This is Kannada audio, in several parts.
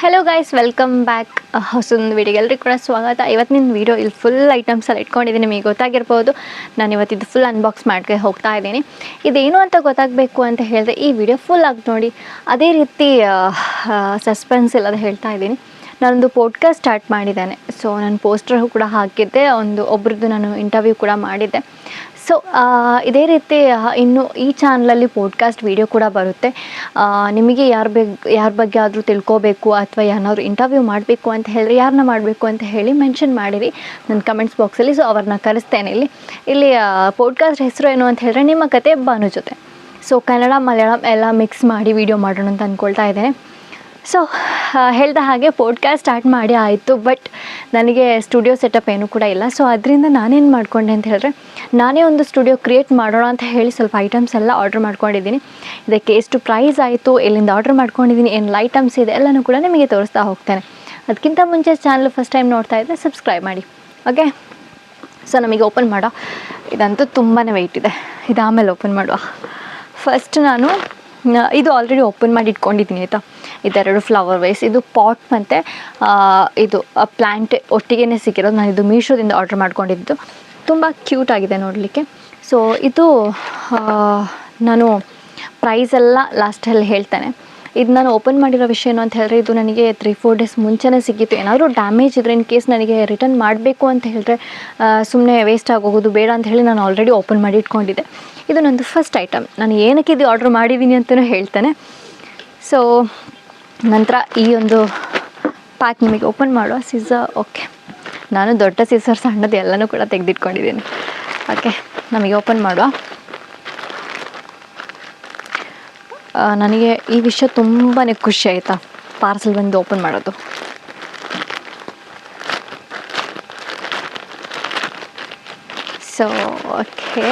ಹಲೋ ಗೈಸ್, ವೆಲ್ಕಮ್ ಬ್ಯಾಕ್ ಹೊಸದೊಂದು ವೀಡಿಯೋಗೆ ಎಲ್ಲರಿಗೂ ಕೂಡ ಸ್ವಾಗತ. ಇವತ್ತಿನ ವೀಡಿಯೋ ಇಲ್ಲಿ ಫುಲ್ ಐಟಮ್ಸ್ ಎಲ್ಲ ಇಟ್ಕೊಂಡಿದ್ದೀನಿ. ನಿಮಗೆ ಗೊತ್ತಾಗಿರ್ಬೋದು, ನಾನು ಇವತ್ತಿದ್ದು ಫುಲ್ ಅನ್ಬಾಕ್ಸ್ ಮಾಡ್ಕೊಂಡು ಹೋಗ್ತಾ ಇದ್ದೀನಿ. ಇದೇನು ಅಂತ ಗೊತ್ತಾಗಬೇಕು ಅಂತ ಹೇಳಿದ್ರೆ ಈ ವಿಡಿಯೋ ಫುಲ್ ಆಗಿ ನೋಡಿ. ಅದೇ ರೀತಿ ಸಸ್ಪೆನ್ಸ್ ಇಲ್ಲದೆ ಹೇಳ್ತಾ ಇದ್ದೀನಿ. ನಾನೊಂದು ಪಾಡ್ಕಾಸ್ಟ್ ಸ್ಟಾರ್ಟ್ ಮಾಡಿದ್ದೇನೆ. ಸೊ ನಾನು ಪೋಸ್ಟರ್ ಕೂಡ ಹಾಕಿದ್ದೆ, ಒಬ್ರದ್ದು ನಾನು ಇಂಟರ್ವ್ಯೂ ಕೂಡ ಮಾಡಿದ್ದೆ. ಸೊ ಇದೇ ರೀತಿ ಇನ್ನು ಈ ಚಾನಲಲ್ಲಿ ಪಾಡ್ಕಾಸ್ಟ್ ವೀಡಿಯೋ ಕೂಡ ಬರುತ್ತೆ. ನಿಮಗೆ ಯಾರ ಬಗ್ಗೆ ಆದರೂ ತಿಳ್ಕೋಬೇಕು ಅಥವಾ ಯಾರನ್ನಾದ್ರು ಇಂಟರ್ವ್ಯೂ ಮಾಡಬೇಕು ಅಂತ ಹೇಳಿದ್ರೆ ಯಾರನ್ನ ಮಾಡಬೇಕು ಅಂತ ಹೇಳಿ ಮೆನ್ಷನ್ ಮಾಡಿರಿ ನನ್ನ ಕಮೆಂಟ್ಸ್ ಬಾಕ್ಸಲ್ಲಿ. ಸೊ ಅವ್ರನ್ನ ಕರೆಸ್ತೇನೆ. ಇಲ್ಲಿ ಪಾಡ್ಕಾಸ್ಟ್ ಹೆಸರು ಏನು ಅಂತ ಹೇಳಿದ್ರೆ ನಿಮ್ಮ ಕತೆ ಭಾನು ಜೊತೆ. ಸೊ ಕನ್ನಡ ಮಲಯಾಳಂ ಎಲ್ಲ ಮಿಕ್ಸ್ ಮಾಡಿ ವೀಡಿಯೋ ಮಾಡೋಣ ಅಂತ ಅಂದ್ಕೊಳ್ತಾ ಇದ್ದೇನೆ. ಸೊ ಹೇಳಿದ ಹಾಗೆ ಪಾಡ್ಕಾಸ್ಟ್ ಸ್ಟಾರ್ಟ್ ಮಾಡಿ ಆಯಿತು, ಬಟ್ ನನಗೆ ಸ್ಟುಡಿಯೋ ಸೆಟಪ್ ಏನೂ ಕೂಡ ಇಲ್ಲ. ಸೊ ಅದರಿಂದ ನಾನೇನು ಮಾಡ್ಕೊಂಡೆ ಅಂತ ಹೇಳಿದ್ರೆ ನಾನೇ ಒಂದು ಸ್ಟುಡಿಯೋ ಕ್ರಿಯೇಟ್ ಮಾಡೋಣ ಅಂತ ಹೇಳಿ ಸ್ವಲ್ಪ ಐಟಮ್ಸ್ ಎಲ್ಲ ಆರ್ಡ್ರ್ ಮಾಡ್ಕೊಂಡಿದ್ದೀನಿ. ಇದಕ್ಕೆ ಎಷ್ಟು ಪ್ರೈಸ್ ಆಯಿತು, ಎಲ್ಲಿಂದ ಆರ್ಡ್ರ್ ಮಾಡ್ಕೊಂಡಿದ್ದೀನಿ, ಏನು ಐಟಮ್ಸ್ ಇದೆ ಎಲ್ಲನೂ ಕೂಡ ನಿಮಗೆ ತೋರಿಸ್ತಾ ಹೋಗ್ತೇನೆ. ಅದಕ್ಕಿಂತ ಮುಂಚೆ ಚಾನಲ್ ಫಸ್ಟ್ ಟೈಮ್ ನೋಡ್ತಾ ಇದ್ದರೆ ಸಬ್ಸ್ಕ್ರೈಬ್ ಮಾಡಿ, ಓಕೆ. ಸೊ ನಮಗೆ ಓಪನ್ ಮಾಡೋ, ಇದಂತೂ ತುಂಬಾ ವೆಯ್ಟ್ ಇದೆ. ಇದು ಆಮೇಲೆ ಓಪನ್ ಮಾಡುವ. ಫಸ್ಟ್ ನಾನು ಇದು ಆಲ್ರೆಡಿ ಓಪನ್ ಮಾಡಿ ಇಟ್ಕೊಂಡಿದ್ದೀನಿ ಆಯಿತಾ. ಇದೆರಡು ಫ್ಲವರ್ ವೈಸ್, ಇದು ಪಾಟ್ ಮತ್ತು ಇದು ಪ್ಲ್ಯಾಂಟ್ ಒಟ್ಟಿಗೆ ಸಿಕ್ಕಿರೋದು. ನಾನು ಇದು ಮೀಶೋದಿಂದ ಆರ್ಡ್ರ್ ಮಾಡ್ಕೊಂಡಿದ್ದು. ತುಂಬ ಕ್ಯೂಟ್ ಆಗಿದೆ ನೋಡಲಿಕ್ಕೆ. ಸೊ ಇದು ನಾನು ಪ್ರೈಸೆಲ್ಲ ಲಾಸ್ಟಲ್ಲಿ ಹೇಳ್ತೇನೆ. ಇದು ನಾನು ಓಪನ್ ಮಾಡಿರೋ ವಿಷಯ ಏನು ಅಂತ ಹೇಳಿದ್ರೆ, ಇದು ನನಗೆ 3-4 ಡೇಸ್ ಮುಂಚೆನೇ ಸಿಕ್ಕಿತ್ತು. ಏನಾದರೂ ಡ್ಯಾಮೇಜ್ ಇದ್ದರೆ ಇನ್ ಕೇಸ್ ನನಗೆ ರಿಟರ್ನ್ ಮಾಡಬೇಕು ಅಂತ ಹೇಳಿದ್ರೆ ಸುಮ್ಮನೆ ವೇಸ್ಟ್ ಆಗೋಗೋದು ಬೇಡ ಅಂತ ಹೇಳಿ ನಾನು ಆಲ್ರೆಡಿ ಓಪನ್ ಮಾಡಿ ಇಟ್ಕೊಂಡಿದ್ದೆ. ಇದು ನಂದು ಫಸ್ಟ್ ಐಟಮ್. ನಾನು ಏನಕ್ಕೆ ಇದು ಆರ್ಡ್ರ್ ಮಾಡಿದ್ದೀನಿ ಅಂತಲೂ ಹೇಳ್ತೇನೆ. ಸೊ ನಂತರ ಈ ಒಂದು ಪ್ಯಾಕ್ ನಿಮಗೆ ಓಪನ್ ಮಾಡುವ. Scissor, okay. ನಾನು ದೊಡ್ಡ ಸೀಸರ್ ಸಣ್ಣದು ಎಲ್ಲನೂ ಕೂಡ ತೆಗೆದಿಟ್ಕೊಂಡಿದ್ದೀನಿ. ಓಕೆ, ನಮಗೆ ಓಪನ್ ಮಾಡುವ. ನನಗೆ ಈ ವಿಷಯ ತುಂಬಾ ಖುಷಿ ಆಯಿತಾ, ಪಾರ್ಸಲ್ ಬಂದು ಓಪನ್ ಮಾಡೋದು. ಸೊ ಓಕೆ,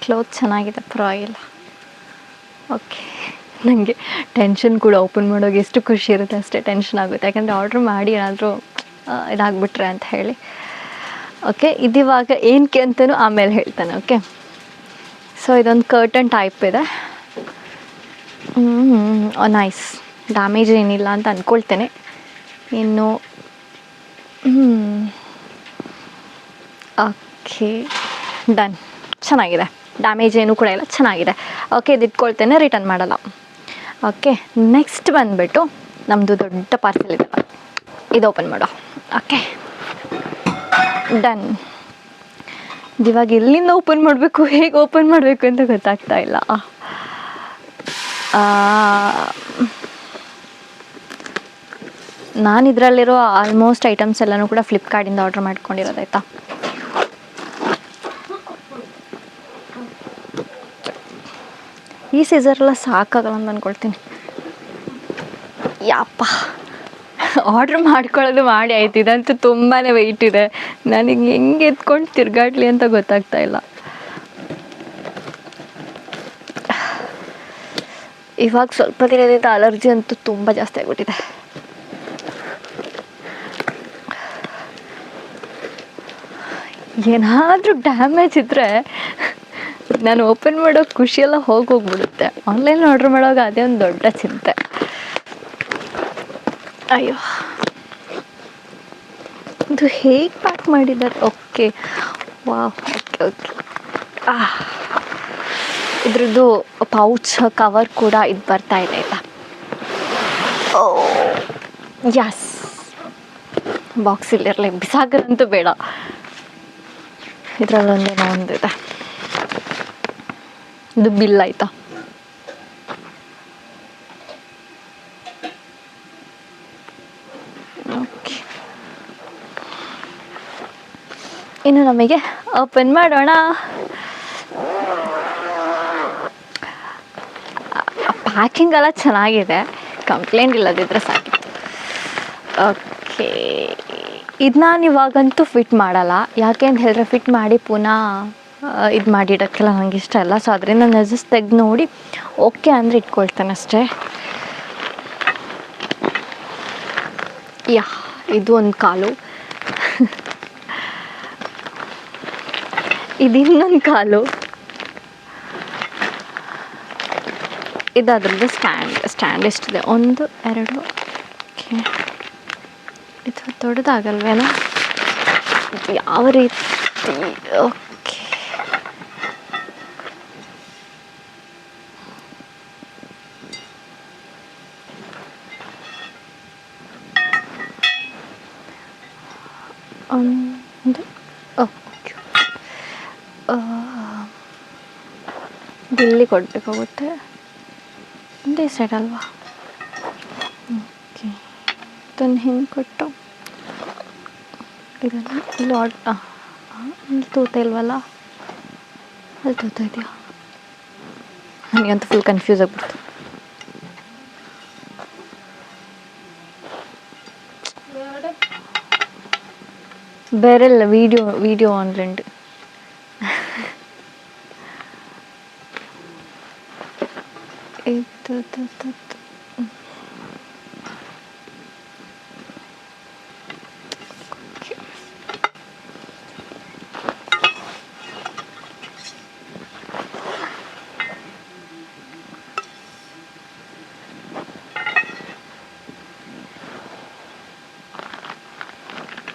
ಕ್ಲೋತ್ ಚೆನ್ನಾಗಿದೆ, ಪರವಾಗಿಲ್ಲ. ಓಕೆ, ನನಗೆ ಟೆನ್ಷನ್ ಕೂಡ ಓಪನ್ ಮಾಡೋಕೆ ಎಷ್ಟು ಖುಷಿ ಇರುತ್ತೆ ಅಷ್ಟೇ ಟೆನ್ಷನ್ ಆಗುತ್ತೆ. ಯಾಕಂದರೆ ಆರ್ಡ್ರ್ ಮಾಡಿ ಏನಾದರೂ ಇದಾಗ್ಬಿಟ್ರೆ ಅಂತ ಹೇಳಿ. ಓಕೆ, ಇದಿವಾಗ ಏನಕ್ಕೆ ಅಂತಲೂ ಆಮೇಲೆ ಹೇಳ್ತಾನೆ, ಓಕೆ. ಸೊ ಇದೊಂದು ಕರ್ಟನ್ ಟೈಪ್ ಇದೆ. ನೈಸ್, ಡ್ಯಾಮೇಜ್ ಏನಿಲ್ಲ ಅಂತ ಅಂದ್ಕೊಳ್ತೇನೆ. ಇನ್ನು ಓಕೆ, ಡನ್. ಚೆನ್ನಾಗಿದೆ, ಡ್ಯಾಮೇಜ್ ಏನೂ ಕೂಡ ಇಲ್ಲ, ಚೆನ್ನಾಗಿದೆ. ಓಕೆ, ಇದು ಇಟ್ಕೊಳ್ತೇನೆ, ರಿಟರ್ನ್ ಮಾಡಲ್ಲ. ಓಕೆ, ನೆಕ್ಸ್ಟ್ ಬಂದುಬಿಟ್ಟು ನಮ್ಮದು ದೊಡ್ಡ ಪಾರ್ಸೆಲ್ ಇದೆ, ಇದು ಓಪನ್ ಮಾಡೋ. Okay, done. ಇವಾಗ ಎಲ್ಲಿಂದ ಓಪನ್ ಮಾಡಬೇಕು, ಹೇಗೆ ಓಪನ್ ಮಾಡಬೇಕು ಅಂತ ಗೊತ್ತಾಗ್ತಾ ಇಲ್ಲ. ನಾನು ಇದರಲ್ಲಿರೋ ಆಲ್ಮೋಸ್ಟ್ ಐಟಮ್ಸ್ ಎಲ್ಲನೂ ಕೂಡ ಫ್ಲಿಪ್ಕಾರ್ಟಿಂದ ಆರ್ಡ್ರ್ ಮಾಡ್ಕೊಂಡಿರೋದಾಯ್ತಾ. ಈ ಸೀಸರೆಲ್ಲ ಸಾಕಾಗಲ್ಲ ಅಂತ ಅಂದ್ಕೊಳ್ತೀನಿ. ಯಪ್ಪ, ಆರ್ಡ್ರ್ ಮಾಡ್ಕೊಳ್ಳೋದು ಮಾಡಿ ಆಯ್ತು. ಇದಂತೂ ತುಂಬಾ ವೆಯ್ಟ್ ಇದೆ. ನನಗೆ ಹೆಂಗೆ ಎತ್ಕೊಂಡು ತಿರ್ಗಾಡ್ಲಿ ಅಂತ ಗೊತ್ತಾಗ್ತಾ ಇಲ್ಲ. ಇವಾಗ ಸ್ವಲ್ಪ ದಿನದಿಂದ ಅಲರ್ಜಿ ಅಂತೂ ತುಂಬ ಜಾಸ್ತಿ ಆಗಿಬಿಟ್ಟಿದೆ. ಏನಾದರೂ ಡ್ಯಾಮೇಜ್ ಇದ್ದರೆ ನಾನು ಓಪನ್ ಮಾಡೋ ಖುಷಿಯೆಲ್ಲ ಹೋಗ್ಬಿಡುತ್ತೆ. ಆನ್ಲೈನ್ ಆರ್ಡ್ರ್ ಮಾಡೋವಾಗ ಅದೇ ಒಂದು ದೊಡ್ಡ ಚಿಂತೆ. ಅಯ್ಯೋ, ಇದು ಹೇಗೆ ಪ್ಯಾಕ್ ಮಾಡಿದ್ದಾರೆ. ಓಕೆ, ವಾಹ್, ಓಕೆ ಓಕೆ. ಇದ್ರದ್ದು ಪೌಚ್ ಕವರ್ ಕೂಡ ಇದು ಬರ್ತಾ ಇದೆ ಆಯಿತಾ. ಓ ಯಸ್, ಬಾಕ್ಸ್ ಇಲ್ಲಿರಲಿ, ಬಿಸಾಕದಂತೂ ಬೇಡ. ಇದರಲ್ಲೊಂದೇನೋ ಒಂದಿದೆ, ಇದು ಬಿಲ್ ಆಯಿತಾ. ಓಕೆ, ಇನ್ನು ನಮಗೆ ಓಪನ್ ಮಾಡೋಣ. ಪ್ಯಾಕಿಂಗ್ ಎಲ್ಲ ಚೆನ್ನಾಗಿದೆ, ಕಂಪ್ಲೇಂಟ್ ಇಲ್ಲದಿದ್ದರೆ ಸಾಕಿತ್ತು. ಓಕೆ, ಇದು ನಾನು ಇವಾಗಂತೂ ಫಿಟ್ ಮಾಡಲ್ಲ. ಯಾಕೆ ಅಂತ ಹೇಳಿದ್ರೆ ಫಿಟ್ ಮಾಡಿ ಪುನಃ ಇದು ಮಾಡಿಡೋಕ್ಕೆಲ್ಲ ನನಗೆ ಇಷ್ಟ ಇಲ್ಲ. ಸೊ ಅದರಿಂದ ನಾನು ಜಸ್ಟ್ ತೆಗೆದು ನೋಡಿ ಓಕೆ ಅಂದರೆ ಇಟ್ಕೊಳ್ತೇನೆ ಅಷ್ಟೇ. ಯಾ, ಇದು ಒಂದು ಕಾಲು, ಇದು ಇನ್ನೊಂದು ಕಾಲು. ಇದು ಅದ್ರದ್ದು ಸ್ಟ್ಯಾಂಡ್ ಎಷ್ಟಿದೆ 1 2 ಓಕೆ ಇದು ದೊಡ್ಡದಾಗಲ್ವೇನೋ ಇದು ಯಾವ ರೀತಿ ಓಕೆ ಒಂದು ಓಕೆ ಇಲ್ಲಿ ಕೊಡಬೇಕಾಗುತ್ತೆ ಒಂದೇ ಸೈಡ್ ಅಲ್ವಾ ಓಕೆ ಇದನ್ನು ಹಿಂಗೆ ಕೊಟ್ಟು ಇದನ್ನು ಇಲ್ಲಿ ಇಲ್ಲಿ ತೂತ ಇಲ್ವಲ್ಲ ಅಲ್ಲಿ ತೂತ ಇದೆಯಾ ನನಗಂತೂ ಫುಲ್ ಕನ್ಫ್ಯೂಸ್ ಆಗ್ಬಿಡ್ತು ಬೇರೆಲ್ಲ ವಿಡಿಯೋ ಆನ್ಲೈನ್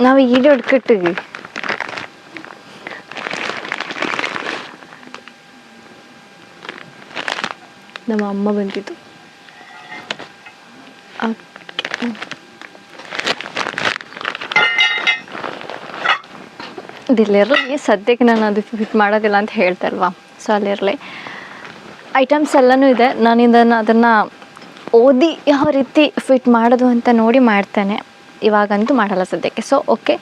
ನಾವು ಈಡೋ ಹಿಡ್ಕಟ್ಟಿವಿ ನಮ್ಮ ಅಮ್ಮ ಬಂದಿದ್ದು ಇದಿಲ್ಲಿರಲಿ ಸದ್ಯಕ್ಕೆ ನಾನು ಅದು ಫಿಟ್ ಮಾಡೋದಿಲ್ಲ ಅಂತ ಹೇಳ್ತಲ್ವಾ ಸೊ ಅಲ್ಲಿರಲಿ ಐಟಮ್ಸ್ ಎಲ್ಲನೂ ಇದೆ ನಾನು ಅದನ್ನು ಓದಿ ಯಾವ ರೀತಿ ಫಿಟ್ ಮಾಡೋದು ಅಂತ ನೋಡಿ ಮಾಡ್ತೇನೆ ಇವಾಗಂತೂ ಮಾಡಲ್ಲ ಸದ್ಯಕ್ಕೆ ಸೊ ಓಕೆ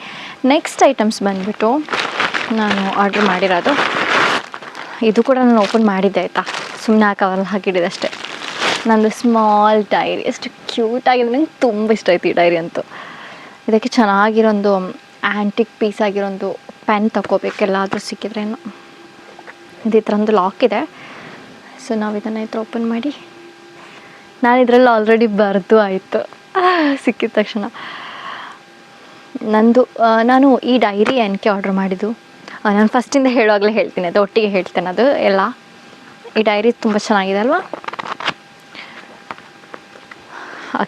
ನೆಕ್ಸ್ಟ್ ಐಟಮ್ಸ್ ಬಂದುಬಿಟ್ಟು ನಾನು ಆರ್ಡ್ರ್ ಮಾಡಿರೋದು ಇದು ಕೂಡ ನಾನು ಓಪನ್ ಮಾಡಿದ್ದೆ ಆಯಿತಾ ಸುಮ್ಮನೆ ಕವರ್ ಹಾಕಿಟ್ಟಿದೆ ಅಷ್ಟೇ ನಂದು ಸ್ಮಾಲ್ ಡೈರಿ ಎಷ್ಟು ಕ್ಯೂಟಾಗಿದೆ ನಂಗೆ ತುಂಬ ಇಷ್ಟ ಆಯ್ತು ಈ ಡೈರಿ ಅಂತೂ ಇದಕ್ಕೆ ಚೆನ್ನಾಗಿರೋದು ಆ್ಯಂಟಿಕ್ ಪೀಸ್ ಆಗಿರೋದು ಪೆನ್ ತಗೋಬೇಕೆಲ್ಲಾದರೂ ಸಿಕ್ಕಿದ್ರೇನು ಇದು ಈ ಥರದ್ದು ಲಾಕ್ ಇದೆ ಸೊ ನಾವು ಇದನ್ನು ಈ ಥರ ಓಪನ್ ಮಾಡಿ ನಾನು ಇದರಲ್ಲಿ ಆಲ್ರೆಡಿ ಬರೆದು ಆಯಿತು ಸಿಕ್ಕಿದ ತಕ್ಷಣ ನಾನು ಈ ಡೈರಿ ಏನಕ್ಕೆ ಆರ್ಡ್ರ್ ಮಾಡಿದ್ದು ನಾನು ಫಸ್ಟಿಂದ ಹೇಳುವಾಗಲೇ ಹೇಳ್ತೀನಿ ಅದು ಒಟ್ಟಿಗೆ ಹೇಳ್ತೇನೆ ಅದು ಎಲ್ಲ ಈ ಡೈರಿ ತುಂಬ ಚೆನ್ನಾಗಿದೆ ಅಲ್ವಾ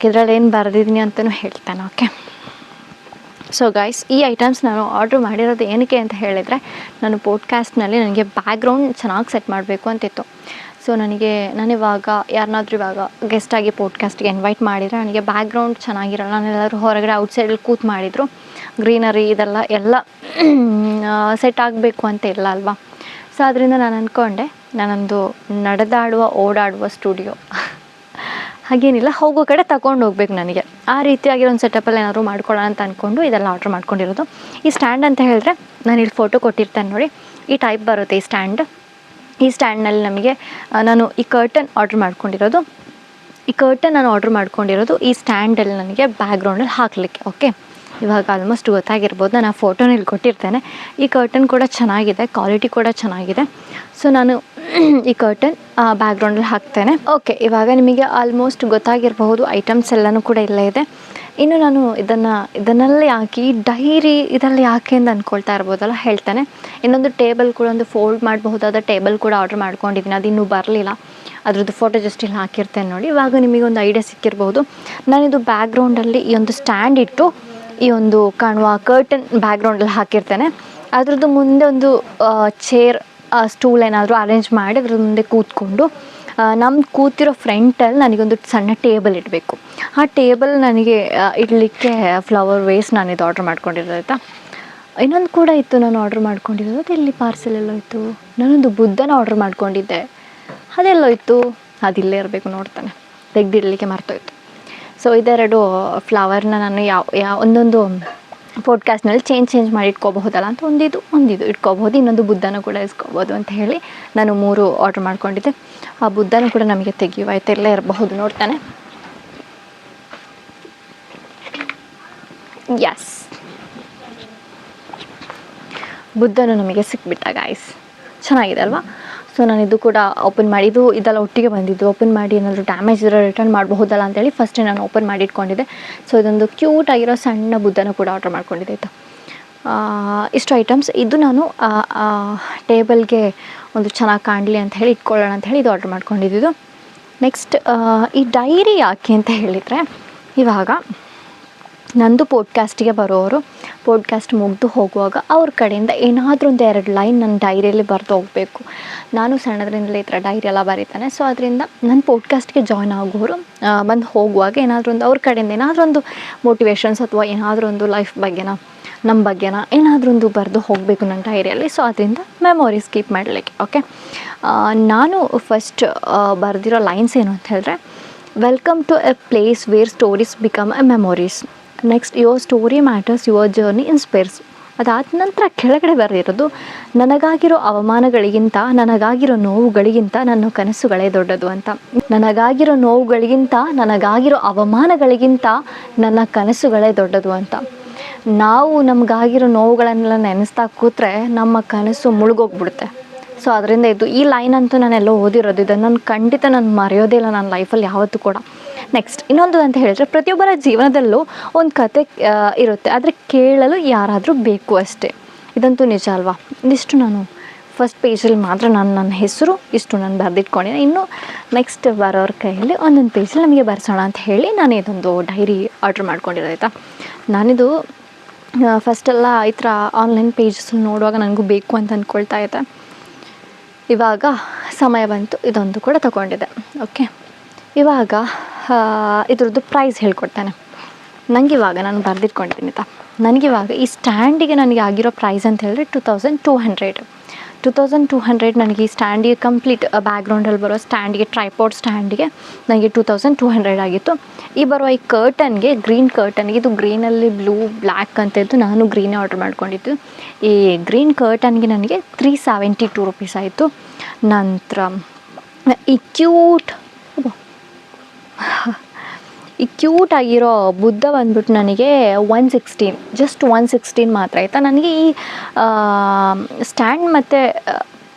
ಇದರಲ್ಲಿ ಏನು ಬರೆದಿದ್ದೀನಿ ಅಂತಲೂ ಹೇಳ್ತೇನೆ ಓಕೆ ಸೊ ಗೈಸ್ ಈ ಐಟಮ್ಸ್ ನಾನು ಆರ್ಡ್ರ್ ಮಾಡಿರೋದು ಏನಕ್ಕೆ ಅಂತ ಹೇಳಿದರೆ ನಾನು ಪಾಡ್ಕಾಸ್ಟ್ನಲ್ಲಿ ನನಗೆ ಬ್ಯಾಕ್ಗ್ರೌಂಡ್ ಚೆನ್ನಾಗಿ ಸೆಟ್ ಮಾಡಬೇಕು ಅಂತಿತ್ತು ಸೊ ನಾನಿವಾಗ ಯಾರನ್ನಾದ್ರೂ ಇವಾಗ ಗೆಸ್ಟಾಗಿ ಪಾಡ್ಕಾಸ್ಟ್ಗೆ ಇನ್ವೈಟ್ ಮಾಡಿದರೆ ನನಗೆ ಬ್ಯಾಕ್ಗ್ರೌಂಡ್ ಚೆನ್ನಾಗಿರಲ್ಲ ನಾನೆಲ್ಲರೂ ಹೊರಗಡೆ ಔಟ್ಸೈಡಲ್ಲಿ ಕೂತ್ ಮಾಡಿದರು ಗ್ರೀನರಿ ಇದೆಲ್ಲ ಎಲ್ಲ ಸೆಟ್ ಆಗಬೇಕು ಅಂತ ಇಲ್ಲ ಅಲ್ವಾ ಸೊ ಅದರಿಂದ ನಾನು ಅಂದ್ಕೊಂಡೆ ನಾನೊಂದು ನಡೆದಾಡುವ ಓಡಾಡುವ ಸ್ಟುಡಿಯೋ ಹಾಗೇನಿಲ್ಲ ಹೋಗೋ ಕಡೆ ತಗೊಂಡು ಹೋಗ್ಬೇಕು ನನಗೆ ಆ ರೀತಿಯಾಗಿರೋ ಒಂದು ಸೆಟಪಲ್ಲಿ ಏನಾದರೂ ಮಾಡ್ಕೊಳ್ಳೋಣ ಅಂತ ಅಂದ್ಕೊಂಡು ಇದೆಲ್ಲ ಆರ್ಡ್ರ್ ಮಾಡ್ಕೊಂಡಿರೋದು ಈ ಸ್ಟ್ಯಾಂಡ್ ಅಂತ ಹೇಳಿದ್ರೆ ನಾನು ಇಲ್ಲಿ ಫೋಟೋ ಕೊಟ್ಟಿರ್ತೇನೆ ನೋಡಿ ಈ ಟೈಪ್ ಬರುತ್ತೆ ಈ ಸ್ಟ್ಯಾಂಡ್ನಲ್ಲಿ ನಮಗೆ ನಾನು ಈ ಕರ್ಟನ್ ಆರ್ಡ್ರ್ ಮಾಡ್ಕೊಂಡಿರೋದು ಈ ಸ್ಟ್ಯಾಂಡಲ್ಲಿ ನನಗೆ ಬ್ಯಾಕ್ಗ್ರೌಂಡಲ್ಲಿ ಹಾಕಲಿಕ್ಕೆ ಓಕೆ ಇವಾಗ ಆಲ್ಮೋಸ್ಟ್ ಗೊತ್ತಾಗಿರ್ಬೋದು ನಾನು ಆ ಫೋಟೋನ ಇಲ್ಲಿ ಕೊಟ್ಟಿರ್ತೇನೆ ಈ ಕರ್ಟನ್ ಕೂಡ ಚೆನ್ನಾಗಿದೆ ಕ್ವಾಲಿಟಿ ಕೂಡ ಚೆನ್ನಾಗಿದೆ ಸೊ ನಾನು ಈ ಕರ್ಟನ್ ಬ್ಯಾಕ್ಗ್ರೌಂಡಲ್ಲಿ ಹಾಕ್ತೇನೆ ಓಕೆ ಇವಾಗ ನಿಮಗೆ ಆಲ್ಮೋಸ್ಟ್ ಗೊತ್ತಾಗಿರಬಹುದು ಐಟಮ್ಸ್ ಎಲ್ಲನೂ ಕೂಡ ಇಲ್ಲೇ ಇದೆ ಇನ್ನು ನಾನು ಇದನ್ನೆಲ್ಲ ಯಾಕೆ ಈ ಡೈರಿ ಇದರಲ್ಲಿ ಯಾಕೆ ಅಂತ ಅಂದ್ಕೊಳ್ತಾ ಇರ್ಬೋದಲ್ಲ ಹೇಳ್ತೇನೆ ಇನ್ನೊಂದು ಟೇಬಲ್ ಕೂಡ ಒಂದು ಫೋಲ್ಡ್ ಮಾಡಬಹುದಾದ ಟೇಬಲ್ ಕೂಡ ಆರ್ಡ್ರ್ ಮಾಡ್ಕೊಂಡಿದ್ದೀನಿ ಅದು ಇನ್ನೂ ಬರಲಿಲ್ಲ ಅದ್ರದ್ದು ಫೋಟೋ ಜಸ್ಟ್ ಇಲ್ಲಿ ಹಾಕಿರ್ತೇನೆ ನೋಡಿ ಇವಾಗ ನಿಮಗೆ ಒಂದು ಐಡಿಯಾ ಸಿಕ್ಕಿರ್ಬೋದು ನಾನಿದು ಬ್ಯಾಕ್ಗ್ರೌಂಡಲ್ಲಿ ಈ ಒಂದು ಸ್ಟ್ಯಾಂಡ್ ಇಟ್ಟು ಈ ಒಂದು ಕಾಣುವ ಕರ್ಟನ್ ಬ್ಯಾಕ್ಗ್ರೌಂಡಲ್ಲಿ ಹಾಕಿರ್ತೇನೆ ಅದ್ರದ್ದು ಮುಂದೆ ಒಂದು ಚೇರ್ ಸ್ಟೂಲ್ ಏನಾದರೂ ಅರೇಂಜ್ ಮಾಡಿ ಅದ್ರ ಮುಂದೆ ಕೂತ್ಕೊಂಡು ನಮ್ಮ ಕೂತಿರೋ ಫ್ರಂಟಲ್ಲಿ ನನಗೊಂದು ಸಣ್ಣ ಟೇಬಲ್ ಇಡಬೇಕು ಆ ಟೇಬಲ್ ನನಗೆ ಇಡಲಿಕ್ಕೆ ಫ್ಲವರ್ ವೇಸ್ ನಾನು ಇದು ಆರ್ಡ್ರ್ ಮಾಡ್ಕೊಂಡಿರೋದು ಆಯಿತಾ ಇನ್ನೊಂದು ಕೂಡ ಇತ್ತು ನಾನು ಆರ್ಡ್ರ್ ಮಾಡ್ಕೊಂಡಿರೋದು ಅದು ಎಲ್ಲಿ ಪಾರ್ಸೆಲ್ ಎಲ್ಲೋ ಇತ್ತು ನಾನೊಂದು ಬುದ್ಧನ ಆರ್ಡ್ರ್ ಮಾಡ್ಕೊಂಡಿದ್ದೆ ಅದೆಲ್ಲೋ ಇತ್ತು ಅದಿಲ್ಲೇ ಇರಬೇಕು ನೋಡ್ತಾನೆ ತೆಗೆದಿಡಲಿಕ್ಕೆ ಮರ್ತೋಯ್ತು ಸೊ ಇದೆರಡು ಫ್ಲವರ್ನ ನಾನು ಯಾವ ಒಂದೊಂದು ಪಾಡ್ಕಾಸ್ಟ್ನಲ್ಲಿ ಚೇಂಜ್ ಮಾಡಿ ಇಟ್ಕೋಬಹುದಲ್ಲ ಅಂತ ಒಂದಿದು ಇಟ್ಕೋಬಹುದು ಇನ್ನೊಂದು ಬುದ್ಧನ ಕೂಡ ಇಸ್ಕೋಬೋದು ಅಂತ ಹೇಳಿ ನಾನು 3 ಆರ್ಡ್ರ್ ಮಾಡ್ಕೊಂಡಿದ್ದೆ ಆ ಬುದ್ಧನೂ ಕೂಡ ನಮಗೆ ತೆಗೆಯುವಾಯ್ತು ಎಲ್ಲ ಇರಬಹುದು ನೋಡ್ತಾನೆ ಯಸ್ ಬುದ್ಧನು ನಮಗೆ ಸಿಕ್ಬಿಟ್ಟ ಗಾಯ್ಸ್ ಚೆನ್ನಾಗಿದೆ ಅಲ್ವಾ ಸೊ ನಾನು ಇದು ಕೂಡ ಓಪನ್ ಮಾಡಿ ಇದೆಲ್ಲ ಒಟ್ಟಿಗೆ ಬಂದಿದ್ದು ಓಪನ್ ಮಾಡಿ ಏನಾದರೂ ಡ್ಯಾಮೇಜ್ ಇರೋ ರಿಟರ್ನ್ ಮಾಡಬಹುದಲ್ಲ ಅಂತೇಳಿ ಫಸ್ಟೇ ನಾನು ಓಪನ್ ಮಾಡಿ ಇಟ್ಕೊಂಡಿದ್ದೆ ಸೊ ಇದೊಂದು ಕ್ಯೂಟ್ ಆಗಿರೋ ಸಣ್ಣ ಬುದ್ಧನೂ ಕೂಡ ಆರ್ಡ್ರ್ ಮಾಡ್ಕೊಂಡಿದ್ದೆ ಆಯಿತಾ ಇಷ್ಟು ಐಟಮ್ಸ್ ಇದು ನಾನು ಟೇಬಲ್ಗೆ ಒಂದು ಚೆನ್ನಾಗಿ ಕಾಣಲಿ ಅಂತ ಹೇಳಿ ಇಟ್ಕೊಳ್ಳೋಣ ಅಂತ ಹೇಳಿ ಇದು ಆರ್ಡ್ರ್ ಮಾಡ್ಕೊಂಡಿದ್ದು ನೆಕ್ಸ್ಟ್ ಈ ಡೈರಿ ಯಾಕೆ ಅಂತ ಹೇಳಿದರೆ, ಇವಾಗ ನಂದು ಪಾಡ್ಕಾಸ್ಟಿಗೆ ಬರೋರು ಪಾಡ್ಕಾಸ್ಟ್ ಮುಗಿದು ಹೋಗುವಾಗ ಅವ್ರ ಕಡೆಯಿಂದ ಏನಾದರೂ ಒಂದು 2 ಲೈನ್ ನನ್ನ ಡೈರಿಯಲ್ಲಿ ಬರೆದು ಹೋಗಬೇಕು. ನಾನು ಸಣ್ಣದ್ರಿಂದಲೇ ಈ ಥರ ಡೈರಿ ಎಲ್ಲ ಬರೀತಾನೆ. ಸೊ ಅದರಿಂದ ನನ್ನ ಪಾಡ್ಕಾಸ್ಟ್ಗೆ ಜಾಯ್ನ್ ಆಗೋರು ಬಂದು ಹೋಗುವಾಗ ಏನಾದರೂ ಒಂದು ಅವ್ರ ಕಡೆಯಿಂದ ಏನಾದರೂ ಒಂದು ಮೋಟಿವೇಶನ್ಸ್ ಅಥವಾ ಏನಾದರೂ ಒಂದು ಲೈಫ್ ಬಗ್ಗೆನ ನಮ್ಮ ಬಗ್ಗೆನ ಏನಾದರೂ ಒಂದು ಬರೆದು ಹೋಗಬೇಕು ನನ್ನ ಡೈರಿಯಲ್ಲಿ. ಸೊ ಅದರಿಂದ ಮೆಮೊರೀಸ್ ಕೀಪ್ ಮಾಡಲಿಕ್ಕೆ. ಓಕೆ, ನಾನು ಫಸ್ಟ್ ಬರೆದಿರೋ ಲೈನ್ಸ್ ಏನು ಅಂತ ಹೇಳಿದ್ರೆ, welcome to a place where stories become a memories. Next, your story matters, your journey inspires. ಅದಾದ ನಂತರ ಕೆಳಗಡೆ ಬರೆದಿರೋದು, ನನಗಾಗಿರೋ ಅವಮಾನಗಳಿಗಿಂತ, ನನಗಾಗಿರೋ ನೋವುಗಳಿಗಿಂತ ನನ್ನ ಕನಸುಗಳೇ ದೊಡ್ಡದು ಅಂತ. ನನಗಾಗಿರೋ ನೋವುಗಳಿಗಿಂತ, ನನಗಾಗಿರೋ ಅವಮಾನಗಳಿಗಿಂತ ನನ್ನ ಕನಸುಗಳೇ ದೊಡ್ಡದು ಅಂತ. ನಾವು ನಮಗಾಗಿರೋ ನೋವುಗಳನ್ನೆಲ್ಲ ನೆನೆಸ್ತಾ ಕೂತ್ರೆ ನಮ್ಮ ಕನಸು ಮುಳುಗೋಗ್ಬಿಡುತ್ತೆ. ಸೊ ಅದರಿಂದ ಈ ಲೈನ್ ಅಂತೂ ನಾನೆಲ್ಲೋ ಓದಿರೋದು. ಇದನ್ನು ನಾನು ಖಂಡಿತ ನಾನು ಮರೆಯೋದೇ ಇಲ್ಲ ನನ್ನ ಲೈಫಲ್ಲಿ ಯಾವತ್ತೂ ಕೂಡ. ನೆಕ್ಸ್ಟ್, ಇನ್ನೊಂದು ಅಂತ ಹೇಳಿದ್ರೆ, ಪ್ರತಿಯೊಬ್ಬರ ಜೀವನದಲ್ಲೂ ಒಂದು ಕತೆ ಇರುತ್ತೆ, ಆದರೆ ಕೇಳಲು ಯಾರಾದರೂ ಬೇಕು ಅಷ್ಟೇ. ಇದಂತೂ ನಿಜ ಅಲ್ವಾ? ಇದಿಷ್ಟು ನಾನು ಫಸ್ಟ್ ಪೇಜಲ್ಲಿ ಮಾತ್ರ ನನ್ನ ಹೆಸರು ಇಷ್ಟು ನಾನು ಬರೆದಿಟ್ಕೊಂಡಿದ್ದೆ. ಇನ್ನು ನೆಕ್ಸ್ಟ್ ಬರೋರ ಕೈಯಲ್ಲಿ ಒಂದೊಂದು ಪೇಜಲ್ಲಿ ನಮಗೆ ಬರೆಸೋಣ ಅಂತ ಹೇಳಿ ನಾನು ಇದೊಂದು ಡೈರಿ ಆರ್ಡ್ರ್ ಮಾಡ್ಕೊಂಡಿರೋದು. ಆಯಿತಾ, ನಾನಿದು ಫಸ್ಟೆಲ್ಲ ಈ ಥರ ಆನ್ಲೈನ್ ಪೇಜಸ್ಸಲ್ಲಿ ನೋಡುವಾಗ ನನಗೂ ಬೇಕು ಅಂತ ಅಂದ್ಕೊಳ್ತಾ ಇದ್ದೆ. ಇವಾಗ ಸಮಯ ಬಂತು, ಇದೊಂದು ಕೂಡ ತಗೊಂಡಿದ್ದೆ. ಓಕೆ, ಇವಾಗ ಇದ್ರದ್ದು ಪ್ರೈಸ್ ಹೇಳ್ಕೊಡ್ತೇನೆ. ನನಗಿವಾಗ ನಾನು ಬರೆದಿಟ್ಕೊಂಡಿದ್ದೀನಿ ಆಯಿತಾ. ನನಗಿವಾಗ ಈ ಸ್ಟ್ಯಾಂಡಿಗೆ ನನಗೆ ಆಗಿರೋ ಪ್ರೈಸ್ ಅಂತ ಹೇಳಿದ್ರೆ 2200 ನನಗೆ ಈ ಸ್ಟ್ಯಾಂಡಿಗೆ ಕಂಪ್ಲೀಟ್ ಬ್ಯಾಕ್ಗ್ರೌಂಡಲ್ಲಿ ಬರೋ ಸ್ಟ್ಯಾಂಡಿಗೆ, ಟ್ರೈಪಾಡ್ ಸ್ಟ್ಯಾಂಡಿಗೆ ನನಗೆ 2200 ಆಗಿತ್ತು. ಈ ಬರುವ ಈ ಕರ್ಟನ್ಗೆ, ಗ್ರೀನ್ ಕರ್ಟನ್ಗೆ, ಇದು ಗ್ರೀನಲ್ಲಿ ಬ್ಲೂ ಬ್ಲ್ಯಾಕ್ ಅಂತ ಇದ್ದು, ನಾನು ಗ್ರೀನೇ ಆರ್ಡ್ರ್ ಮಾಡ್ಕೊಂಡಿದ್ದು. ಈ ಗ್ರೀನ್ ಕರ್ಟನ್ಗೆ ನನಗೆ 372 ರುಪೀಸ್ ಆಯಿತು. ನಂತರ ಈ ಕ್ಯೂಟ್ ಆಗಿರೋ ಬುದ್ಧ ಬಂದ್ಬಿಟ್ಟು ನನಗೆ 116, ಜಸ್ಟ್ 116 ಮಾತ್ರ ಆಯಿತಾ. ನನಗೆ ಈ ಸ್ಟ್ಯಾಂಡ್ ಮತ್ತು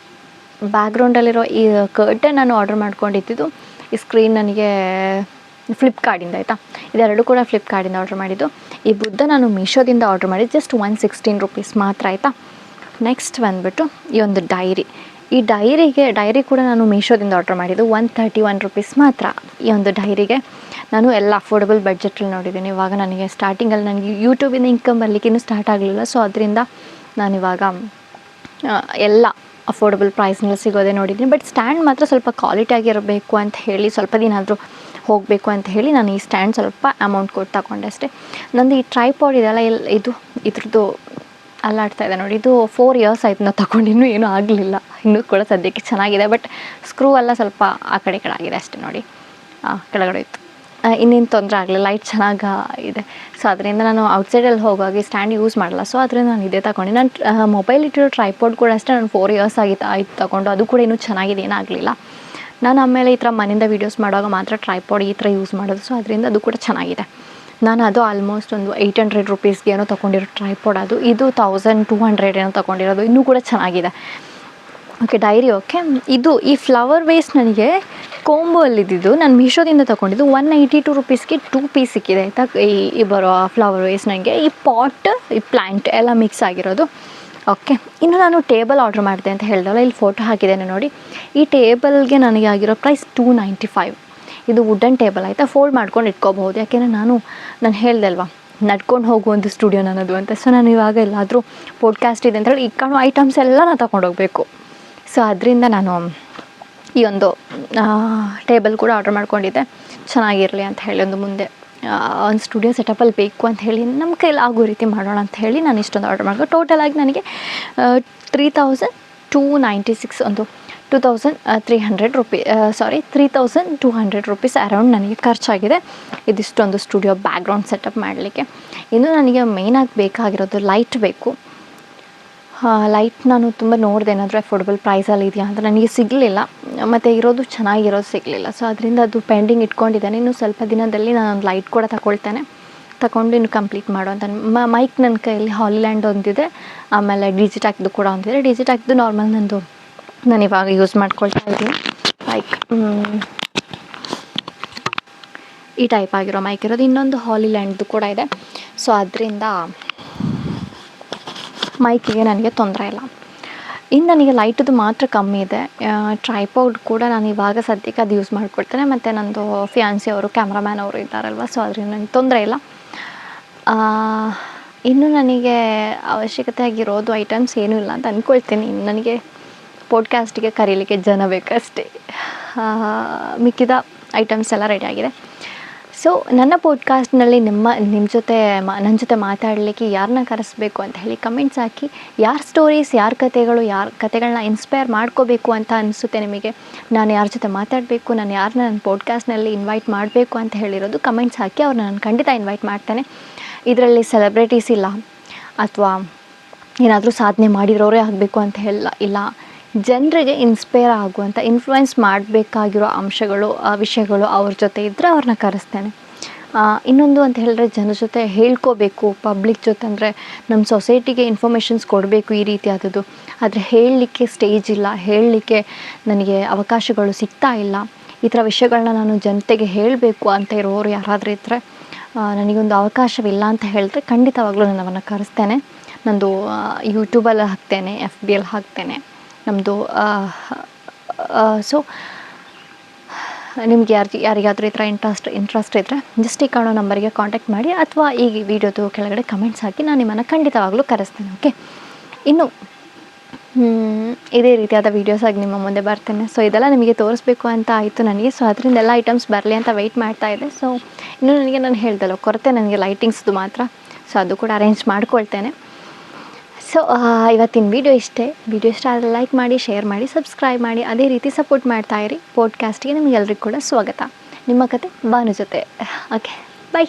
ಬ್ಯಾಕ್ಗ್ರೌಂಡಲ್ಲಿರೋ ಈ ಕರ್ಟನ್ ನಾನು ಆರ್ಡ್ರ್ ಮಾಡ್ಕೊಂಡಿದ್ದು. ಈ ಸ್ಕ್ರೀನ್ ನನಗೆ ಫ್ಲಿಪ್ಕಾರ್ಟಿಂದ ಆಯಿತಾ. ಇದೆರಡು ಕೂಡ ಫ್ಲಿಪ್ಕಾರ್ಟಿಂದ ಆರ್ಡ್ರ್ ಮಾಡಿದ್ದು. ಈ ಬುದ್ಧ ನಾನು ಮೀಶೋದಿಂದ ಆರ್ಡ್ರ್ ಮಾಡಿದ್ದು, ಜಸ್ಟ್ 116 ರುಪೀಸ್ ಮಾತ್ರ ಆಯಿತಾ. ನೆಕ್ಸ್ಟ್ ಬಂದುಬಿಟ್ಟು ಈ ಒಂದು ಈ ಡೈರಿ ಕೂಡ ನಾನು ಮೀಶೋದಿಂದ ಆರ್ಡ್ರ್ ಮಾಡಿದ್ದು, 131 ರುಪೀಸ್ ಮಾತ್ರ. ಈ ಒಂದು ಡೈರಿಗೆ ನಾನು ಎಲ್ಲ ಅಫೋರ್ಡಬಲ್ ಬಡ್ಜೆಟಲ್ಲಿ ನೋಡಿದ್ದೀನಿ. ಇವಾಗ ನನಗೆ ಸ್ಟಾರ್ಟಿಂಗಲ್ಲಿ ನನಗೆ ಯೂಟ್ಯೂಬಿಂದ ಇನ್ಕಮ್ ಬರಲಿಕ್ಕೆ ಇನ್ನೂ ಸ್ಟಾರ್ಟ್ ಆಗಲಿಲ್ಲ. ಸೊ ಅದರಿಂದ ನಾನಿವಾಗ ಎಲ್ಲ ಅಫೋರ್ಡಬಲ್ ಪ್ರೈಸ್ನಲ್ಲಿ ಸಿಗೋದೇ ನೋಡಿದ್ದೀನಿ. ಬಟ್ ಸ್ಟ್ಯಾಂಡ್ ಮಾತ್ರ ಸ್ವಲ್ಪ ಕ್ವಾಲಿಟಿ ಆಗಿರಬೇಕು ಅಂತ ಹೇಳಿ, ಸ್ವಲ್ಪ ದಿನ ಆದರೂ ಹೋಗಬೇಕು ಅಂತ ಹೇಳಿ ನಾನು ಈ ಸ್ಟ್ಯಾಂಡ್ ಸ್ವಲ್ಪ ಅಮೌಂಟ್ ಕೊಟ್ಟು ತಗೊಂಡೆ ಅಷ್ಟೇ. ನಂದು ಈ ಟ್ರೈಪಾಡ್ ಇದೆಲ್ಲ ಇದ್ರದ್ದು ಅಲ್ಲಾಡ್ತಾ ಇದೆ ನೋಡಿ. ಇದು 4 ಇಯರ್ಸ್ ಆಯ್ತು ನಾವು ತಗೊಂಡು, ಇನ್ನೂ ಏನೂ ಆಗಲಿಲ್ಲ. ಇನ್ನೂ ಕೂಡ ಸದ್ಯಕ್ಕೆ ಚೆನ್ನಾಗಿದೆ. ಬಟ್ ಸ್ಕ್ರೂ ಎಲ್ಲ ಸ್ವಲ್ಪ ಆ ಕಡೆ ಆಗಿದೆ ಅಷ್ಟೇ ನೋಡಿ, ಕೆಳಗಡೆ ಇತ್ತು. ಇನ್ನೇನು ತೊಂದರೆ ಆಗಲಿಲ್ಲ, ಲೈಟ್ ಚೆನ್ನಾಗಿ ಇದೆ. ಸೊ ಅದರಿಂದ ನಾನು ಔಟ್ಸೈಡಲ್ಲಿ ಹೋಗುವಾಗ ಸ್ಟ್ಯಾಂಡ್ ಯೂಸ್ ಮಾಡಲ್ಲ. ಸೊ ಅದರಿಂದ ನಾನು ಇದೇ ತಗೊಂಡು. ನಾನು ಮೊಬೈಲ್ ಇಟ್ಟಿರೋ ಟ್ರೈಪಾಡ್ ಕೂಡ ಅಷ್ಟೇ ನಾನು 4 ಇಯರ್ಸ್ ಆಯ್ತು ತಗೊಂಡು. ಅದು ಕೂಡ ಇನ್ನೂ ಚೆನ್ನಾಗಿದೆ, ಏನಾಗಲಿಲ್ಲ. ನಾನು ಆಮೇಲೆ ಈ ಥರ ಮನೆಯಿಂದ ವೀಡಿಯೋಸ್ ಮಾಡುವಾಗ ಮಾತ್ರ ಟ್ರೈಪಾಡ್ ಈ ಥರ ಯೂಸ್ ಮಾಡೋದು. ಸೊ ಅದರಿಂದ ಅದು ಕೂಡ ಚೆನ್ನಾಗಿದೆ. ನಾನು ಅದು ಆಲ್ಮೋಸ್ಟ್ ಒಂದು 800 ರುಪೀಸ್ಗೆ ಏನೋ ತೊಗೊಂಡಿರೋ ಟ್ರೈಪಾಡ್ ಅದು. ಇದು 1200 ಏನೋ ತೊಗೊಂಡಿರೋದು, ಇನ್ನೂ ಕೂಡ ಚೆನ್ನಾಗಿದೆ. Okay, dairy okay. ಈ ಫ್ಲವರ್ ವೇಸ್ ನನಗೆ ಕೋಂಬೋ ಅಲ್ಲಿದ್ದು ನಾನು ಮೀಶೋದಿಂದ ತೊಗೊಂಡಿದ್ದು. 182 ರುಪೀಸ್ಗೆ 2 ಪೀಸ್ ಸಿಕ್ಕಿದೆ ಆಯಿತಾ. ಈ ಬರೋ ಫ್ಲವರ್ ವೇಸ್ ನನಗೆ ಈ ಪಾಟ್, ಈ ಪ್ಲ್ಯಾಂಟ್ ಎಲ್ಲ ಮಿಕ್ಸ್ ಆಗಿರೋದು. ಓಕೆ, ಇನ್ನು ನಾನು ಟೇಬಲ್ ಆರ್ಡ್ರ್ ಮಾಡಿದೆ ಅಂತ ಹೇಳ್ದಲ್ಲ, ಇಲ್ಲಿ ಫೋಟೋ ಹಾಕಿದ್ದೇನೆ ನೋಡಿ. ಈ ಟೇಬಲ್ಗೆ ನನಗೆ ಆಗಿರೋ ಪ್ರೈಸ್ 295. ಇದು ವುಡನ್ ಟೇಬಲ್ ಆಯಿತಾ, ಫೋಲ್ಡ್ ಮಾಡ್ಕೊಂಡು ಇಟ್ಕೋಬಹುದು. ಯಾಕೆಂದರೆ ನಾನು ಹೇಳ್ದೆ ಅಲ್ವಾ, ನಡ್ಕೊಂಡು ಹೋಗೋ ಒಂದು ಸ್ಟುಡಿಯೋ ನನ್ನದು ಅಂತ. ಸೊ ನಾನು ಇವಾಗ ಎಲ್ಲಾದರೂ ಪಾಡ್ಕಾಸ್ಟ್ ಇದೆ ಅಂತೇಳಿ ಈ ಕಾಣೋ ಐಟಮ್ಸ್ ಎಲ್ಲ ನಾನು ತಗೊಂಡೋಗ್ಬೇಕು. ಸೊ ಅದರಿಂದ ನಾನು ಈ ಒಂದು ಟೇಬಲ್ ಕೂಡ ಆರ್ಡ್ರ್ ಮಾಡ್ಕೊಂಡಿದ್ದೆ, ಚೆನ್ನಾಗಿರಲಿ ಅಂತ ಹೇಳಿ. ಮುಂದೆ ಒಂದು ಸ್ಟುಡಿಯೋ ಸೆಟಪಲ್ಲಿ ಬೇಕು ಅಂತ ಹೇಳಿ, ನಮ್ಮ ಕೈಲಿ ಆಗೋ ರೀತಿ ಮಾಡೋಣ ಅಂತ ಹೇಳಿ ನಾನು ಇಷ್ಟೊಂದು ಆರ್ಡ್ರ್ ಮಾಡ್ಕೊಂಡು ಟೋಟಲಾಗಿ ನನಗೆ 3296, ಒಂದು 3200 ರುಪೀಸ್ ಅರೌಂಡ್ ನನಗೆ ಖರ್ಚಾಗಿದೆ. ಇದಿಷ್ಟೊಂದು ಸ್ಟುಡಿಯೋ ಬ್ಯಾಕ್ಗ್ರೌಂಡ್ ಸೆಟಪ್ ಮಾಡಲಿಕ್ಕೆ. ಇನ್ನು ನನಗೆ ಮೇಯ್ನಾಗಿ ಬೇಕಾಗಿರೋದು ಲೈಟ್ ಬೇಕು. ಲೈಟ್ ನಾನು ತುಂಬ ನೋಡಿದೆ, ಏನಾದರೂ ಅಫೋರ್ಡಬಲ್ ಪ್ರೈಸಲ್ಲಿ ಇದೆಯಾ ಅಂತ. ನನಗೆ ಸಿಗಲಿಲ್ಲ, ಮತ್ತು ಇರೋದು ಚೆನ್ನಾಗಿರೋದು ಸಿಗಲಿಲ್ಲ. ಸೊ ಅದರಿಂದ ಅದು ಪೆಂಡಿಂಗ್ ಇಟ್ಕೊಂಡಿದ್ದೇನೆ. ಇನ್ನು ಸ್ವಲ್ಪ ದಿನದಲ್ಲಿ ನಾನೊಂದು ಲೈಟ್ ಕೂಡ ತಗೊಂಡು ಇನ್ನು ಕಂಪ್ಲೀಟ್ ಮಾಡುವಂಥ. ಮೈಕ್ ನನ್ನ ಕೈಯಲ್ಲಿ ಹಾಲಿಲ್ಯಾಂಡ್ ಒಂದಿದೆ, ಆಮೇಲೆ ಡಿಜಿಟ್ಯಾಕ್ದು ಕೂಡ ಒಂದಿದೆ. ಡಿಜಿಟ್ಯಾಕ್ದು ನಾರ್ಮಲ್ ನಾನು ಇವಾಗ ಯೂಸ್ ಮಾಡ್ಕೊಳ್ತಾ ಇದ್ದೀನಿ. ಮೈಕ್ ಈ ಟೈಪ್ ಆಗಿರೋ ಮೈಕ್ ಇರೋದು. ಇನ್ನೊಂದು ಹಾಲಿಲ್ಯಾಂಡ್ದು ಕೂಡ ಇದೆ. ಸೊ ಅದರಿಂದ ಮೈಕಿಗೆ ನನಗೆ ತೊಂದರೆ ಇಲ್ಲ. ಇನ್ನು ನನಗೆ ಲೈಟದು ಮಾತ್ರ ಕಮ್ಮಿ ಇದೆ. ಟ್ರೈಪಾಡ್ ಕೂಡ ನಾನು ಇವಾಗ ಸದ್ಯಕ್ಕೆ ಅದು ಯೂಸ್ ಮಾಡಿಕೊಡ್ತೇನೆ. ಮತ್ತು ನನ್ನದು ಫಿಯಾನ್ಸಿ ಅವರು ಕ್ಯಾಮ್ರಾಮ್ಯಾನ್ ಅವರು ಇದ್ದಾರಲ್ವ, ಸೊ ಅದರಿಂದ ನನಗೆ ತೊಂದರೆ ಇಲ್ಲ. ಇನ್ನು ನನಗೆ ಅವಶ್ಯಕತೆ ಆಗಿರೋದು ಐಟಮ್ಸ್ ಏನೂ ಇಲ್ಲ ಅಂತ ಅಂದ್ಕೊಳ್ತೀನಿ. ಇನ್ನು ನನಗೆ ಪಾಡ್ಕಾಸ್ಟಿಗೆ ಕರೀಲಿಕ್ಕೆ ಜನ ಬೇಕಷ್ಟೇ. ಮಿಕ್ಕಿದ ಐಟಮ್ಸ್ ಎಲ್ಲ ರೆಡಿಯಾಗಿದೆ. ಸೊ ನನ್ನ ಪಾಡ್ಕಾಸ್ಟ್ನಲ್ಲಿ ನಿಮ್ಮ ಜೊತೆ ನನ್ನ ಜೊತೆ ಮಾತಾಡಲಿಕ್ಕೆ ಯಾರನ್ನ ಕರೆಸಬೇಕು ಅಂತ ಹೇಳಿ ಕಮೆಂಟ್ಸ್ ಹಾಕಿ. ಯಾರ ಸ್ಟೋರೀಸ್, ಯಾರ ಕತೆಗಳನ್ನ ಇನ್ಸ್ಪೈರ್ ಮಾಡ್ಕೋಬೇಕು ಅಂತ ಅನಿಸುತ್ತೆ ನಿಮಗೆ, ನಾನು ಯಾರ ಜೊತೆ ಮಾತಾಡಬೇಕು, ನಾನು ಯಾರನ್ನ ನನ್ನ ಪಾಡ್ಕಾಸ್ಟ್ನಲ್ಲಿ ಇನ್ವೈಟ್ ಮಾಡಬೇಕು ಅಂತ ಹೇಳಿರೋದು ಕಮೆಂಟ್ಸ್ ಹಾಕಿ. ಅವ್ರನ್ನ ನಾನು ಖಂಡಿತ ಇನ್ವೈಟ್ ಮಾಡ್ತೇನೆ. ಇದರಲ್ಲಿ ಸೆಲೆಬ್ರಿಟೀಸ್ ಇಲ್ಲ ಅಥವಾ ಏನಾದರೂ ಸಾಧನೆ ಮಾಡಿರೋರೇ ಆಗಬೇಕು ಅಂತ ಇಲ್ಲ, ಜನರಿಗೆ ಇನ್ಸ್ಪೈರ್ ಆಗುವಂಥ, ಇನ್ಫ್ಲುಯೆನ್ಸ್ ಮಾಡಬೇಕಾಗಿರೋ ಅಂಶಗಳು, ವಿಷಯಗಳು ಅವ್ರ ಜೊತೆ ಇದ್ದರೆ ಅವ್ರನ್ನ ಕರೆಸ್ತೇನೆ. ಇನ್ನೊಂದು ಅಂತ ಹೇಳಿದ್ರೆ, ಜನರ ಜೊತೆ ಹೇಳ್ಕೋಬೇಕು, ಪಬ್ಲಿಕ್ ಜೊತೆ ಅಂದರೆ ನಮ್ಮ ಸೊಸೈಟಿಗೆ ಇನ್ಫಾರ್ಮೇಷನ್ಸ್ ಕೊಡಬೇಕು ಈ ರೀತಿಯಾದದ್ದು. ಆದರೆ ಹೇಳಲಿಕ್ಕೆ ಸ್ಟೇಜ್ ಇಲ್ಲ, ಹೇಳಲಿಕ್ಕೆ ನನಗೆ ಅವಕಾಶಗಳು ಸಿಗ್ತಾ ಇಲ್ಲ. ಈ ಥರ ವಿಷಯಗಳನ್ನ ನಾನು ಜನತೆಗೆ ಹೇಳಬೇಕು ಅಂತ ಇರೋರು ಯಾರಾದರೂ ಇದ್ದರೆ, ನನಗೊಂದು ಅವಕಾಶವಿಲ್ಲ ಅಂತ ಹೇಳಿದ್ರೆ ಖಂಡಿತವಾಗ್ಲೂ ನಾನು ಅವನ್ನ ಕರೆಸ್ತೇನೆ. ನಂದು ಯೂಟ್ಯೂಬಲ್ಲಿ ಹಾಕ್ತೇನೆ, FBಯಲ್ಲಿ ಹಾಕ್ತೇನೆ ನಮ್ಮದು. ಸೊ ನಿಮ್ಗೆ ಯಾರಿಗಾದರೂ ಈ ಥರ ಇಂಟ್ರೆಸ್ಟ್ ಇದ್ದರೆ ಜಸ್ಟ್ ಈ ಕಾಣೋ ನಂಬರಿಗೆ ಕಾಂಟ್ಯಾಕ್ಟ್ ಮಾಡಿ, ಅಥವಾ ಈ ವಿಡಿಯೋದು ಕೆಳಗಡೆ ಕಮೆಂಟ್ಸ್ ಹಾಕಿ. ನಾನು ನಿಮ್ಮನ್ನು ಖಂಡಿತವಾಗ್ಲೂ ಕರೆಸ್ತೇನೆ. ಓಕೆ, ಇನ್ನು ಇದೇ ರೀತಿಯಾದ ವೀಡಿಯೋಸಾಗಿ ನಿಮ್ಮ ಮುಂದೆ ಬರ್ತೇನೆ. ಸೊ ಇದೆಲ್ಲ ನಿಮಗೆ ತೋರಿಸ್ಬೇಕು ಅಂತ ಆಯಿತು ನನಗೆ. ಸೊ ಅದರಿಂದ ಎಲ್ಲ ಐಟಮ್ಸ್ ಬರಲಿ ಅಂತ ವೆಯ್ಟ್ ಮಾಡ್ತಾಯಿದ್ದೆ. ಸೊ ಇನ್ನೂ ನಾನು ಹೇಳ್ದಲ್ಲ, ಕೊರತೆ ನನಗೆ ಲೈಟಿಂಗ್ಸ್ದು ಮಾತ್ರ. ಸೊ ಅದು ಕೂಡ ಅರೇಂಜ್ ಮಾಡ್ಕೊಳ್ತೇನೆ. ಸೊ ಇವತ್ತಿನ ವಿಡಿಯೋ ಇಷ್ಟೇ. ವಿಡಿಯೋ ಇಷ್ಟ ಆದರೆ ಲೈಕ್ ಮಾಡಿ, ಶೇರ್ ಮಾಡಿ, ಸಬ್ಸ್ಕ್ರೈಬ್ ಮಾಡಿ. ಅದೇ ರೀತಿ ಸಪೋರ್ಟ್ ಮಾಡ್ತಾಯಿರಿ. ಪಾಡ್ಕಾಸ್ಟಿಗೆ ನಿಮಗೆಲ್ರಿಗೂ ಕೂಡ ಸ್ವಾಗತ. ನಿಮ್ಮ ಕತೆ ಬಾನು ಜೊತೆ. Okay, by.